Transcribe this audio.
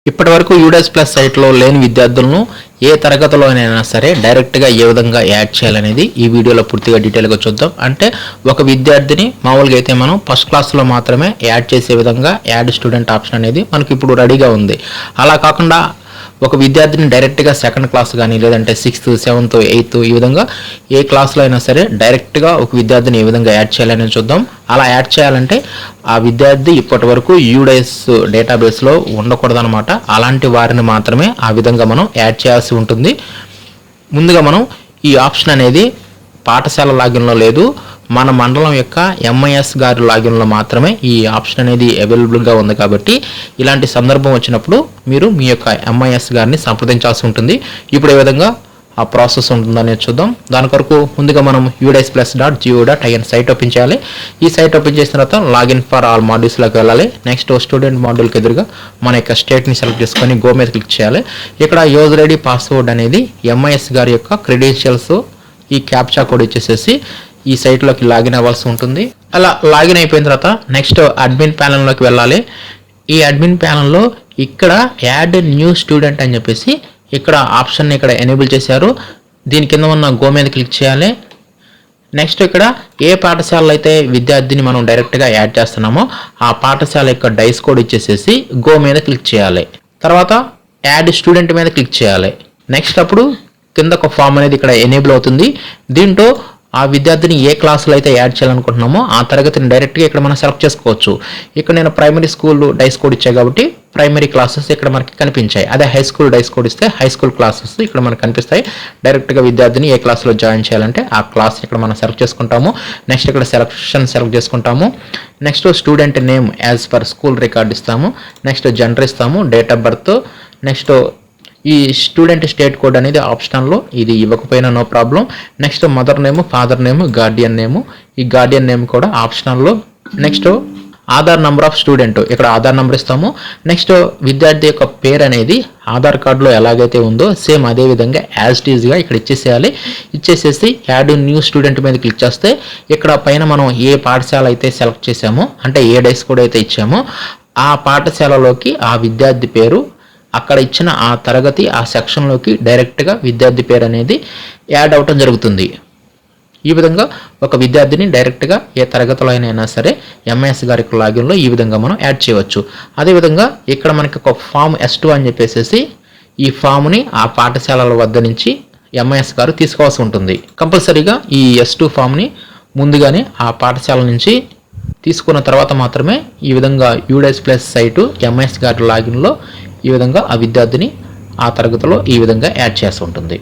ఇప్పటివరకు యూడెస్ ప్లస్ సైట్లో లేని విద్యార్థులను ఏ తరగతిలోనైనా సరే డైరెక్ట్గా ఏ విధంగా యాడ్ చేయాలనేది ఈ వీడియోలో పూర్తిగా డీటెయిల్గా చూద్దాం. అంటే ఒక విద్యార్థిని మామూలుగా అయితే మనం ఫస్ట్ క్లాస్లో మాత్రమే యాడ్ చేసే విధంగా యాడ్ స్టూడెంట్ ఆప్షన్ అనేది మనకి ఇప్పుడు రెడీగా ఉంది. అలా కాకుండా ఒక విద్యార్థిని డైరెక్ట్గా సెకండ్ క్లాస్ కానీ లేదంటే 6th 7th 8th ఈ విధంగా ఏ క్లాస్లో అయినా సరే డైరెక్ట్గా ఒక విద్యార్థిని ఏ విధంగా యాడ్ చేయాలని చూద్దాం. అలా యాడ్ చేయాలంటే ఆ విద్యార్థి ఇప్పటి వరకు యూడైస్ డేటాబేస్లో ఉండకూడదనమాట. అలాంటి వారిని మాత్రమే ఆ విధంగా మనం యాడ్ చేయాల్సి ఉంటుంది. ముందుగా మనం ఈ ఆప్షన్ అనేది పాఠశాల లాగిన్లో లేదు, మన మండలం యొక్క ఎంఐఎస్ గారి లాగిన్లో మాత్రమే ఈ ఆప్షన్ అనేది అవైలబుల్గా ఉంది. కాబట్టి ఇలాంటి సందర్భం వచ్చినప్పుడు మీరు మీ యొక్క ఎంఐఎస్ గారిని సంప్రదించాల్సి ఉంటుంది. ఇప్పుడు ఏ విధంగా ఆ ప్రాసెస్ ఉంటుందనేది చూద్దాం. దాని కొరకు ముందుగా మనం udisplus.go.in సైట్ ఓపెన్ చేయాలి. ఈ సైట్ ఓపెన్ చేసిన తర్వాత లాగిన్ ఫర్ ఆల్ మాడ్యూల్స్లోకి వెళ్ళాలి. నెక్స్ట్ స్టూడెంట్ మాడ్యూల్కి ఎదురుగా మన యొక్క స్టేట్ని సెలెక్ట్ చేసుకొని గో మీద క్లిక్ చేయాలి. ఇక్కడ యూజర్ ఐడి పాస్వర్డ్ అనేది ఎంఐఎస్ గారి యొక్క క్రెడెన్షియల్స్ ఈ క్యాప్చా కోడ్ ఇచ్చేసేసి ఈ సైట్లోకి లాగిన్ అవ్వాల్సి ఉంటుంది. అలా లాగిన్ అయిపోయిన తర్వాత నెక్స్ట్ అడ్మిన్ ప్యానెల్లోకి వెళ్ళాలి. ఈ అడ్మిన్ ప్యానెల్లో ఇక్కడ యాడ్ న్యూ స్టూడెంట్ అని చెప్పేసి ఇక్కడ ఆప్షన్ ఇక్కడ ఎనేబుల్ చేశారు. దీని కింద ఉన్న గో మీద క్లిక్ చేయాలి. నెక్స్ట్ ఇక్కడ ఏ పాఠశాలలో అయితే విద్యార్థిని మనం డైరెక్ట్గా యాడ్ చేస్తున్నామో ఆ పాఠశాల యొక్క డైస్ కోడ్ ఇచ్చేసేసి గో మీద క్లిక్ చేయాలి. తర్వాత యాడ్ స్టూడెంట్ మీద క్లిక్ చేయాలి. నెక్స్ట్ అప్పుడు కింద ఒక ఫామ్ అనేది ఇక్కడ ఎనేబుల్ అవుతుంది. దీంట్లో ఆ విద్యార్థిని ఏ క్లాసులో అయితే యాడ్ చేయాలనుకుంటున్నామో ఆ తరగతిని డైరెక్ట్గా ఇక్కడ మనం సెలెక్ట్ చేసుకోవచ్చు. ఇక్కడ నేను ప్రైమరీ స్కూల్ డైస్ కోడ్ ఇచ్చాయి కాబట్టి ప్రైమరీ క్లాసెస్ ఇక్కడ మనకి కనిపించాయి. అదే హై స్కూల్ డైస్ కోడ్ ఇస్తే హై స్కూల్ క్లాసెస్ ఇక్కడ మనకు కనిపిస్తాయి. డైరెక్ట్గా విద్యార్థిని ఏ క్లాస్లో జాయిన్ చేయాలంటే ఆ క్లాస్ ఇక్కడ మనం సెలెక్ట్ చేసుకుంటాము. నెక్స్ట్ ఇక్కడ సెలెక్ట్ చేసుకుంటాము. Next student name as per school record ఇస్తాము. నెక్స్ట్ జెండర్ ఇస్తాము, డేట్ ఆఫ్ బర్త్. నెక్స్ట్ ఈ స్టూడెంట్ స్టేట్ కోడ్ అనేది ఆప్షనల్లో, ఇది ఇవ్వకపోయినా no problem. Next mother name, father name, guardian name, ఈ గార్డియన్ నేమ్ కూడా ఆప్షనల్లో. Next Aadhaar number of student, ఇక్కడ ఆధార్ నెంబర్ ఇస్తాము. నెక్స్ట్ విద్యార్థి యొక్క పేరు అనేది ఆధార్ కార్డులో ఎలాగైతే ఉందో సేమ్ అదే విధంగా యాజ్ ఇట్ ఈజ్గా ఇక్కడ ఇచ్చేసేయాలి. ఇచ్చేసేసి యాడ్ న్యూ స్టూడెంట్ మీద క్లిక్ చేస్తే ఇక్కడ పైన మనం ఏ పాఠశాల అయితే సెలెక్ట్ చేసామో అంటే ఏ డైస్ కోడ్ అయితే ఇచ్చామో ఆ పాఠశాలలోకి ఆ విద్యార్థి పేరు అక్కడ ఇచ్చిన ఆ తరగతి ఆ సెక్షన్లోకి డైరెక్ట్గా విద్యార్థి పేరు అనేది యాడ్ అవటం జరుగుతుంది. ఈ విధంగా ఒక విద్యార్థిని డైరెక్ట్గా ఏ తరగతిలో అయినా సరే ఎంఐఎస్ గారి లాగిన్లో ఈ విధంగా మనం యాడ్ చేయవచ్చు. అదేవిధంగా ఇక్కడ మనకి ఒక ఫామ్ S2 అని చెప్పేసి ఈ ఫామ్ని ఆ పాఠశాలల వద్ద నుంచి ఎంఐఎస్ గారు తీసుకోవాల్సి ఉంటుంది. కంపల్సరీగా ఈ S2 ఫామ్ని ముందుగానే ఆ పాఠశాల నుంచి తీసుకున్న తర్వాత మాత్రమే ఈ విధంగా యూడైస్ ప్లస్ సైటు ఎంఐఎస్ గారి లాగిన్లో ఈ విధంగా ఆ విద్యార్థిని ఆ తరగతిలో ఈ విధంగా యాడ్ చేస్తూ ఉంటుంది.